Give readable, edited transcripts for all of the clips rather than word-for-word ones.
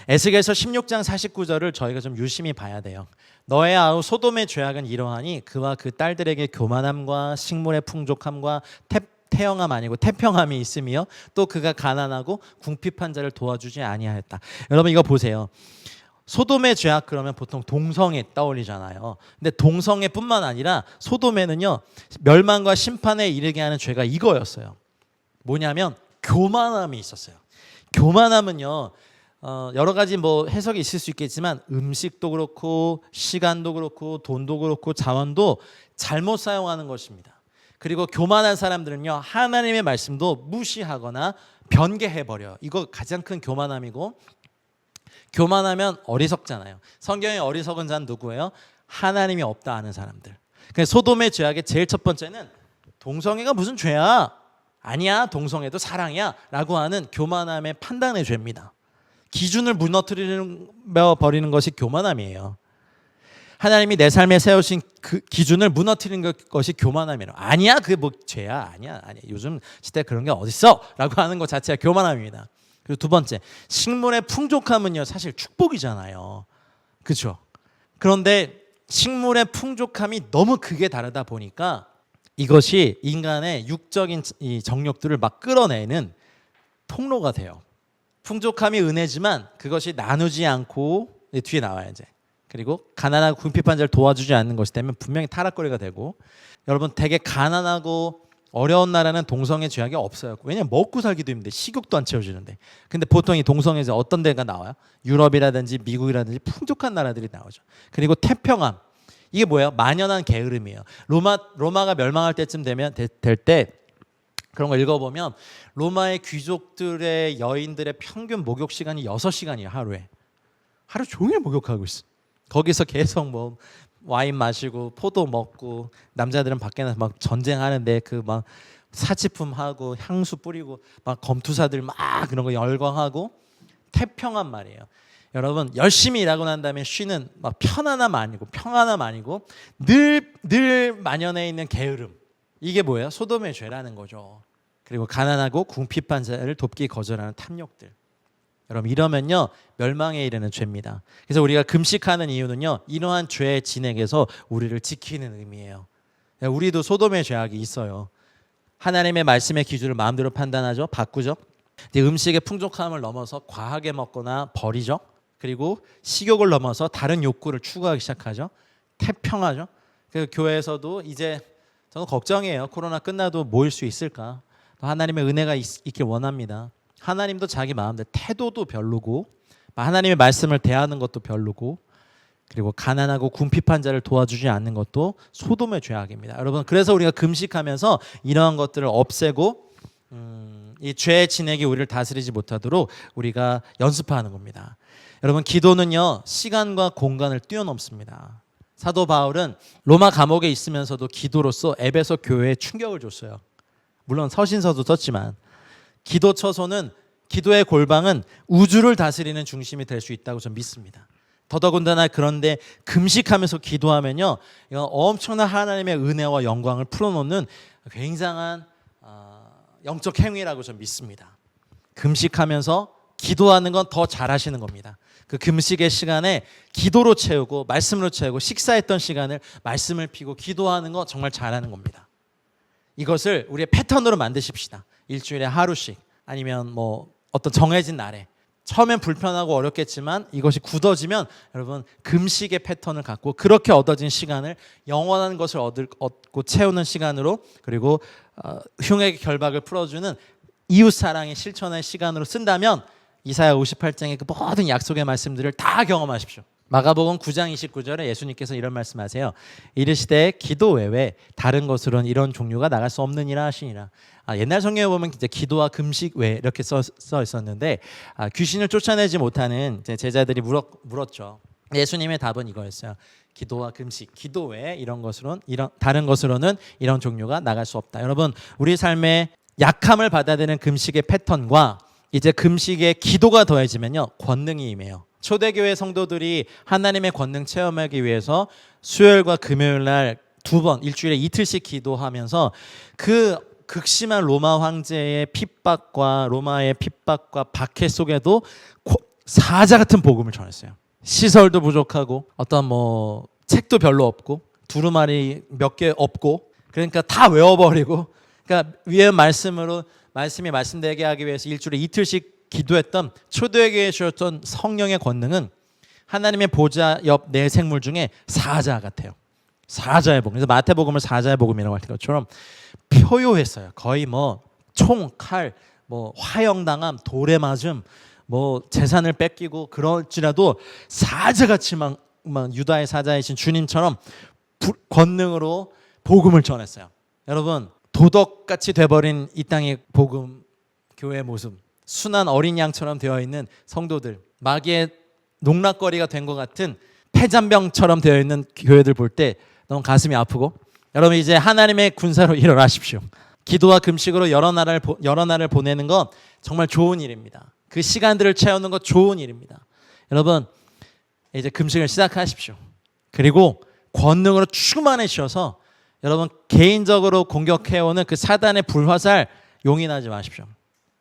에스겔서 16장 49절을 저희가 좀 유심히 봐야 돼요. 너의 아우 소돔의 죄악은 이러하니 그와 그 딸들에게 교만함과 식물의 풍족함과 태영함 아니고 태평함이 있으며 또 그가 가난하고 궁핍한 자를 도와주지 아니하였다. 여러분 이거 보세요. 소돔의 죄악 그러면 보통 동성애 떠올리잖아요. 근데 동성애뿐만 아니라 소돔에는요 멸망과 심판에 이르게 하는 죄가 이거였어요. 뭐냐면 교만함이 있었어요. 교만함은요 여러 가지 뭐 해석이 있을 수 있겠지만 음식도 그렇고 시간도 그렇고 돈도 그렇고 자원도 잘못 사용하는 것입니다. 그리고 교만한 사람들은요 하나님의 말씀도 무시하거나 변개해버려요. 이거 가장 큰 교만함이고, 교만하면 어리석잖아요. 성경에 어리석은 자는 누구예요? 하나님이 없다 하는 사람들. 그래서 소돔의 죄악의 제일 첫 번째는 동성애가 무슨 죄야? 아니야, 동성애도 사랑이야 라고 하는 교만함의 판단의 죄입니다. 기준을 무너뜨려 버리는 것이 교만함이에요. 하나님이 내 삶에 세우신 그 기준을 무너뜨리는 것이 교만함이에요. 아니야, 그게 뭐 죄야? 아니야. 요즘 시대에 그런 게 어딨어? 라고 하는 것 자체가 교만함입니다. 그리고 두 번째, 식물의 풍족함은요 사실 축복이잖아요. 그렇죠? 그런데 식물의 풍족함이 너무 크게 다르다 보니까 이것이 인간의 육적인 이 정욕들을 막 끌어내는 통로가 돼요. 풍족함이 은혜지만 그것이 나누지 않고 뒤에 나와요 이제. 그리고 가난하고 궁핍한 자를 도와주지 않는 것이 되면 분명히 타락거리가 되고, 여러분 되게 가난하고 어려운 나라는 동성애 죄악이 없어요. 왜냐면 먹고 살기도 힘든데 식욕도 안 채워지는데. 근데 보통 이 동성애에서 어떤 데가 나와요? 유럽이라든지 미국이라든지 풍족한 나라들이 나오죠. 그리고 태평함, 이게 뭐예요? 만연한 게으름이에요. 로마가 멸망할 때쯤 되면 될 때 그런 거 읽어보면 로마의 귀족들의 여인들의 평균 목욕 시간이 6시간이에요. 하루에. 하루 종일 목욕하고 있어. 거기서 계속 뭐 와인 마시고 포도 먹고, 남자들은 밖에 나서 막 전쟁하는데 그 막 사치품 하고 향수 뿌리고 막 검투사들 막 그런 거 열광하고, 태평한 말이에요. 여러분 열심히 일하고 난 다음에 쉬는 막 편안함 아니고 평안함 아니고 늘 만연해 있는 게으름, 이게 뭐예요? 소돔의 죄라는 거죠. 그리고 가난하고 궁핍한 자를 돕기 거절하는 탐욕들. 여러분 이러면요 멸망에 이르는 죄입니다. 그래서 우리가 금식하는 이유는요 이러한 죄의 진액에서 우리를 지키는 의미예요. 우리도 소돔의 죄악이 있어요. 하나님의 말씀의 기준을 마음대로 판단하죠. 바꾸죠. 근데 음식의 풍족함을 넘어서 과하게 먹거나 버리죠. 그리고 식욕을 넘어서 다른 욕구를 추구하기 시작하죠. 태평하죠. 그래서 교회에서도 이제 저는 걱정이에요. 코로나 끝나도 모일 수 있을까? 하나님의 은혜가 있길 원합니다. 하나님도 자기 마음대로 태도도 별로고, 하나님의 말씀을 대하는 것도 별로고, 그리고 가난하고 궁핍한 자를 도와주지 않는 것도 소돔의 죄악입니다. 여러분 그래서 우리가 금식하면서 이러한 것들을 없애고 이 죄의 진액이 우리를 다스리지 못하도록 우리가 연습하는 겁니다. 여러분 기도는요 시간과 공간을 뛰어넘습니다. 사도 바울은 로마 감옥에 있으면서도 기도로서 에베소 교회에 충격을 줬어요. 물론 서신서도 썼지만 기도 처소는, 기도의 골방은 우주를 다스리는 중심이 될 수 있다고 저는 믿습니다. 더더군다나 그런데 금식하면서 기도하면요 이건 엄청난 하나님의 은혜와 영광을 풀어놓는 굉장한 영적 행위라고 저는 믿습니다. 금식하면서 기도하는 건 더 잘하시는 겁니다. 그 금식의 시간에 기도로 채우고 말씀으로 채우고, 식사했던 시간을 말씀을 피고 기도하는 거 정말 잘하는 겁니다. 이것을 우리의 패턴으로 만드십시다. 일주일에 하루씩, 아니면 뭐 어떤 정해진 날에. 처음엔 불편하고 어렵겠지만 이것이 굳어지면 여러분 금식의 패턴을 갖고 그렇게 얻어진 시간을 영원한 것을 얻고 채우는 시간으로, 그리고 흉의 결박을 풀어주는 이웃사랑의 실천의 시간으로 쓴다면 이사야 58장의 그 모든 약속의 말씀들을 다 경험하십시오. 마가복음 9장 29절에 예수님께서 이런 말씀하세요. 이르시되 기도 외에 다른 것으로는 이런 종류가 나갈 수 없느니라 하시니라. 옛날 성경에 보면 이제 기도와 금식 외 이렇게 써 있었는데 귀신을 쫓아내지 못하는 제자들이 물었죠. 예수님의 답은 이거였어요. 기도와 금식, 기도 외에 다른 것으로는 이런 종류가 나갈 수 없다. 여러분 우리 삶에 약함을 받아들이는 금식의 패턴과 이제 금식의 기도가 더해지면요 권능이 임해요. 초대교회 성도들이 하나님의 권능 체험하기 위해서 수요일과 금요일 날 2번 일주일에 이틀씩 기도하면서 그 극심한 로마 황제의 핍박과 로마의 핍박과 박해 속에도 사자 같은 복음을 전했어요. 시설도 부족하고 어떤 책도 별로 없고 두루마리 몇 개 없고, 그러니까 다 외워버리고, 그러니까 위의 말씀으로 말씀이 말씀되게 하기 위해서 일주일에 이틀씩 기도했던 초대교회에 주셨던 성령의 권능은 하나님의 보좌 옆 네 생물 중에 사자 같아요. 사자의 복음. 그래서 마태복음을 사자의 복음이라고 할 것처럼 표효했어요. 거의 총, 칼, 화형당함, 돌에 맞음, 재산을 뺏기고 그럴지라도 사자같이 막 유다의 사자이신 주님처럼 권능으로 복음을 전했어요. 여러분, 도덕같이 돼버린 이 땅의 복음 교회의 모습, 순한 어린 양처럼 되어 있는 성도들, 마귀의 농락거리가 된 것 같은 폐잔병처럼 되어 있는 교회들 볼 때 너무 가슴이 아프고, 여러분 이제 하나님의 군사로 일어나십시오. 기도와 금식으로 여러 날을 보내는 건 정말 좋은 일입니다. 그 시간들을 채우는 건 좋은 일입니다. 여러분 이제 금식을 시작하십시오. 그리고 권능으로 충만해지셔서 여러분 개인적으로 공격해오는 그 사단의 불화살 용인하지 마십시오.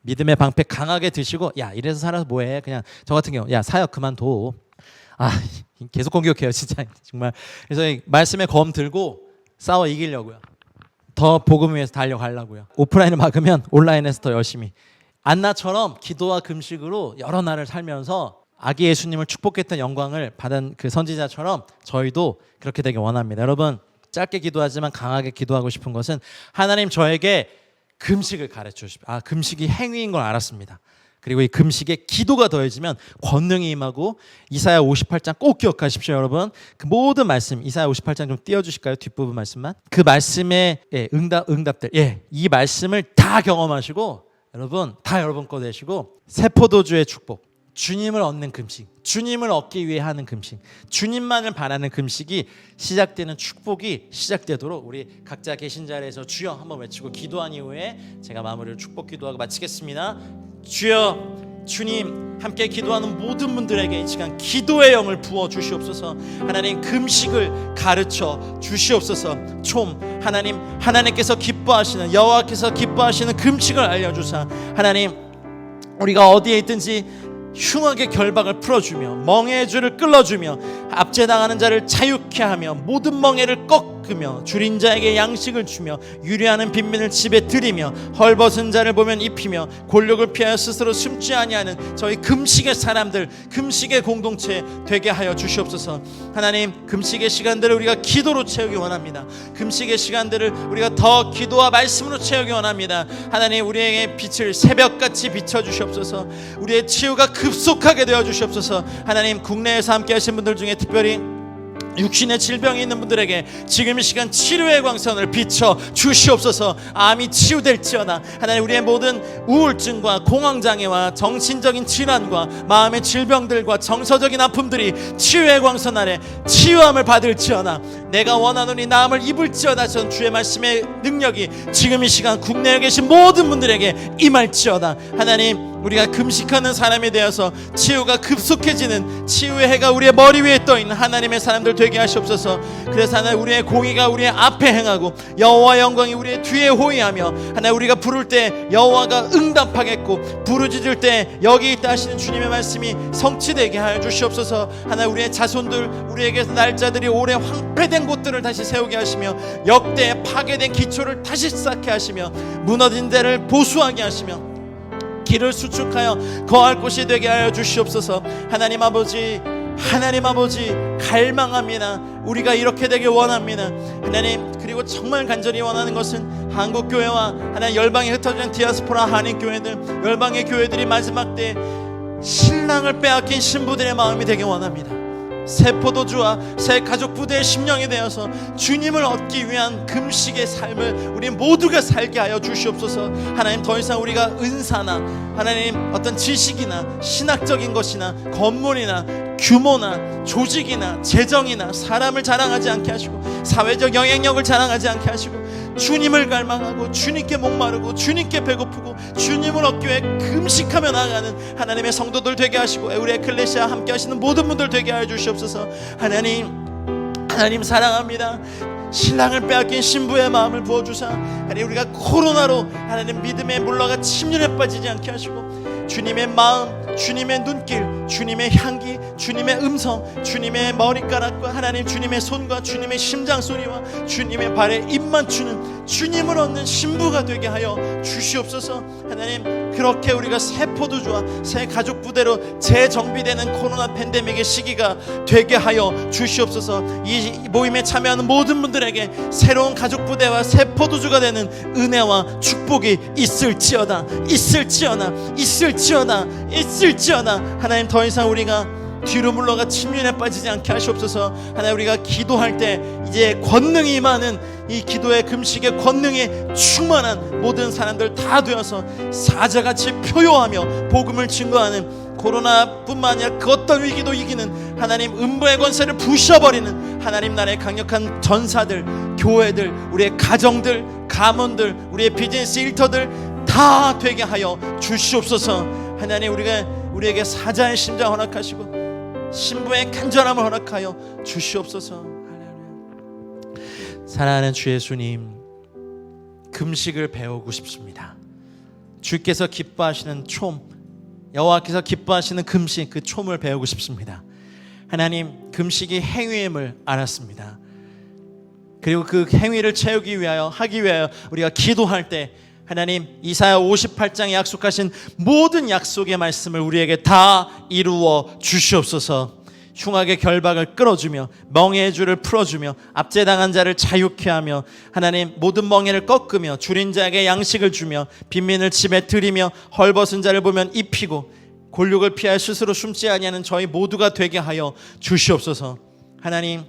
믿음의 방패 강하게 드시고, 야 이래서 살아서 뭐해, 그냥 저 같은 경우 야 사역 그만둬, 계속 공격해요 진짜 정말. 그래서 말씀의 검 들고 싸워 이기려고요. 더 복음 위해서 달려가려고요. 오프라인을 막으면 온라인에서 더 열심히 안나처럼 기도와 금식으로 여러 날을 살면서 아기 예수님을 축복했던 영광을 받은 그 선지자처럼 저희도 그렇게 되길 원합니다. 여러분 짧게 기도하지만 강하게 기도하고 싶은 것은 하나님 저에게 금식을 가르쳐 주십시오. 금식이 행위인 걸 알았습니다. 그리고 이 금식에 기도가 더해지면 권능이 임하고, 이사야 58장 꼭 기억하십시오. 여러분 그 모든 말씀, 이사야 58장 좀 띄워주실까요? 뒷부분 말씀만. 그 말씀의 응답들, 이 말씀을 다 경험하시고 여러분 다 여러분 거 되시고, 세포도주의 축복, 주님을 얻는 금식, 주님을 얻기 위해 하는 금식, 주님만을 바라는 금식이 시작되는 축복이 시작되도록 우리 각자 계신 자리에서 주여 한번 외치고 기도한 이후에 제가 마무리를 축복 기도하고 마치겠습니다. 주여, 주님, 함께 기도하는 모든 분들에게 이 시간 기도의 영을 부어 주시옵소서. 하나님 금식을 가르쳐 주시옵소서. 하나님께서 기뻐하시는, 여호와께서 기뻐하시는 금식을 알려주사 하나님 우리가 어디에 있든지 흉악의 결박을 풀어주며 멍에의 줄을 끌어주며 압제당하는 자를 자유케 하며 모든 멍에를 꺾으며 줄인 자에게 양식을 주며 유리하는 빈민을 집에 들이며 헐벗은 자를 보면 입히며 곤욕을 피하여 스스로 숨지 아니하는 저희 금식의 사람들, 금식의 공동체 되게 하여 주시옵소서. 하나님 금식의 시간들을 우리가 기도로 채우기 원합니다. 금식의 시간들을 우리가 더 기도와 말씀으로 채우기 원합니다. 하나님 우리에게 빛을 새벽같이 비춰주시옵소서. 우리의 치유가 급속하게 되어 주시옵소서. 하나님 국내에서 함께 하신 분들 중에 특별히 육신의 질병이 있는 분들에게 지금 이 시간 치료의 광선을 비춰 주시옵소서. 암이 치유될지어다. 하나님 우리의 모든 우울증과 공황장애와 정신적인 질환과 마음의 질병들과 정서적인 아픔들이 치유의 광선 아래 치유함을 받을지어다. 내가 원하노니 나음을 입을지어다. 전 주의 말씀의 능력이 지금 이 시간 국내에 계신 모든 분들에게 임할지어다. 하나님 우리가 금식하는 사람이 되어서 치유가 급속해지는 치유의 해가 우리의 머리 위에 떠있는 하나님의 사람들 되게 하시옵소서. 그래서 하나님 우리의 공의가 우리의 앞에 행하고 여호와의 영광이 우리의 뒤에 호위하며 하나님 우리가 부를 때 여호와가 응답하겠고 부르짖을 때 여기 있다 하시는 주님의 말씀이 성취되게 하여 주시옵소서. 하나님 우리의 자손들, 우리에게서 날짜들이 오래 황폐된 곳들을 다시 세우게 하시며 역대 파괴된 기초를 다시 쌓게 하시며 무너진 데를 보수하게 하시며 길을 수축하여 거할 곳이 되게 하여 주시옵소서. 하나님 아버지 갈망합니다. 우리가 이렇게 되길 원합니다. 하나님 그리고 정말 간절히 원하는 것은 한국교회와 하나님 열방에 흩어진 디아스포라 한인교회들, 열방의 교회들이 마지막 때 신랑을 빼앗긴 신부들의 마음이 되길 원합니다. 새 포도주와 새 가족 부대의 심령이 되어서 주님을 얻기 위한 금식의 삶을 우리 모두가 살게 하여 주시옵소서. 하나님 더 이상 우리가 은사나 하나님 어떤 지식이나 신학적인 것이나 건물이나 규모나 조직이나 재정이나 사람을 자랑하지 않게 하시고 사회적 영향력을 자랑하지 않게 하시고 주님을 갈망하고 주님께 목마르고 주님께 배고프고 주님을 얻기 위해 금식하며 나아가는 하나님의 성도들 되게 하시고 우리 에클레시아 함께 하시는 모든 분들 되게 하여 주시옵소서. 하나님 사랑합니다. 신랑을 빼앗긴 신부의 마음을 부어주사 하나님 우리가 코로나로 하나님 믿음의 물러가 침륜에 빠지지 않게 하시고 주님의 마음, 주님의 눈길, 주님의 향기, 주님의 음성, 주님의 머리카락과 하나님 주님의 손과 주님의 심장 소리와 주님의 발에 입 맞추는 주님을 얻는 신부가 되게 하여 주시옵소서. 하나님, 그렇게 우리가 새 포도주와 새 가족 부대로 재정비되는 코로나 팬데믹의 시기가 되게 하여 주시옵소서. 이 모임에 참여하는 모든 분들에게 새로운 가족 부대와 새 포도주가 되는 은혜와 축복이 있을지어다. 하나님, 더 이상 우리가 뒤로 물러가 침륜에 빠지지 않게 하시옵소서. 하나님, 우리가 기도할 때 이제 권능이 임하는 이 기도의 금식의 권능이 충만한 모든 사람들 다 되어서 사자같이 표효하며 복음을 증거하는, 코로나뿐만 아니라 그 어떤 위기도 이기는 하나님 음부의 권세를 부셔버리는 하나님 나라의 강력한 전사들, 교회들, 우리의 가정들, 가문들, 우리의 비즈니스 일터들 다 되게 하여 주시옵소서. 하나님, 우리에게 사자의 심장 허락하시고 신부의 간절함을 허락하여 주시옵소서. 할렐루야. 사랑하는 주 예수님, 금식을 배우고 싶습니다. 주께서 기뻐하시는 촘, 여호와께서 기뻐하시는 금식, 그 촘을 배우고 싶습니다. 하나님, 금식이 행위임을 알았습니다. 그리고 그 행위를 채우기 위하여, 하기 위하여 우리가 기도할 때 하나님, 이사야 58장에 약속하신 모든 약속의 말씀을 우리에게 다 이루어 주시옵소서. 흉악의 결박을 끌어주며 멍에의 줄을 풀어주며 압제당한 자를 자유케 하며 하나님, 모든 멍에를 꺾으며 줄인 자에게 양식을 주며 빈민을 집에 들이며 헐벗은 자를 보면 입히고 골육을 피하여 스스로 숨지 아니하는 저희 모두가 되게 하여 주시옵소서. 하나님,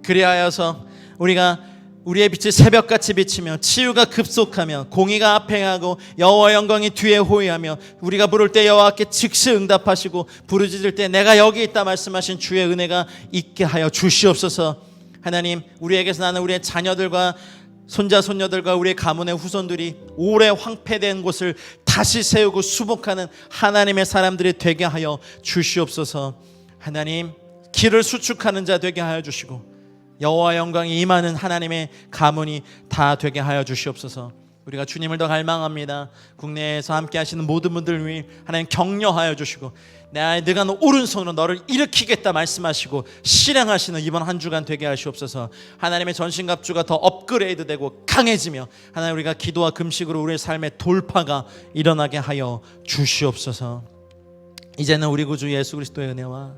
그리하여서 우리가 우리의 빛이 새벽같이 비치며 치유가 급속하며 공의가 앞에 가고 여호와 영광이 뒤에 호위하며 우리가 부를 때 여호와께 즉시 응답하시고 부르짖을 때 내가 여기 있다 말씀하신 주의 은혜가 있게 하여 주시옵소서. 하나님, 우리에게서 나는 우리의 자녀들과 손자 손녀들과 우리의 가문의 후손들이 오래 황폐된 곳을 다시 세우고 수복하는 하나님의 사람들이 되게 하여 주시옵소서. 하나님, 길을 수축하는 자 되게 하여 주시고 여호와 영광이 임하는 하나님의 가문이 다 되게 하여 주시옵소서. 우리가 주님을 더 갈망합니다. 국내에서 함께 하시는 모든 분들 위해 하나님 격려하여 주시고 내가 너 오른손으로 너를 일으키겠다 말씀하시고 실행하시는 이번 한 주간 되게 하시옵소서. 하나님의 전신갑주가 더 업그레이드되고 강해지며 하나님, 우리가 기도와 금식으로 우리의 삶의 돌파가 일어나게 하여 주시옵소서. 이제는 우리 구주 예수 그리스도의 은혜와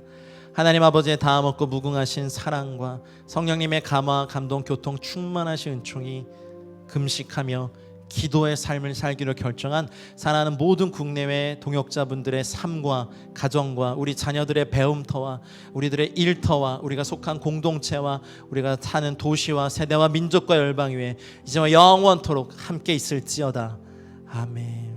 하나님 아버지의 다음 없고 무궁하신 사랑과 성령님의 감화, 감동, 교통, 충만하신 은총이 금식하며 기도의 삶을 살기로 결정한 사랑하는 모든 국내외 동역자분들의 삶과 가정과 우리 자녀들의 배움터와 우리들의 일터와 우리가 속한 공동체와 우리가 사는 도시와 세대와 민족과 열방 위에 이제와 영원토록 함께 있을지어다. 아멘.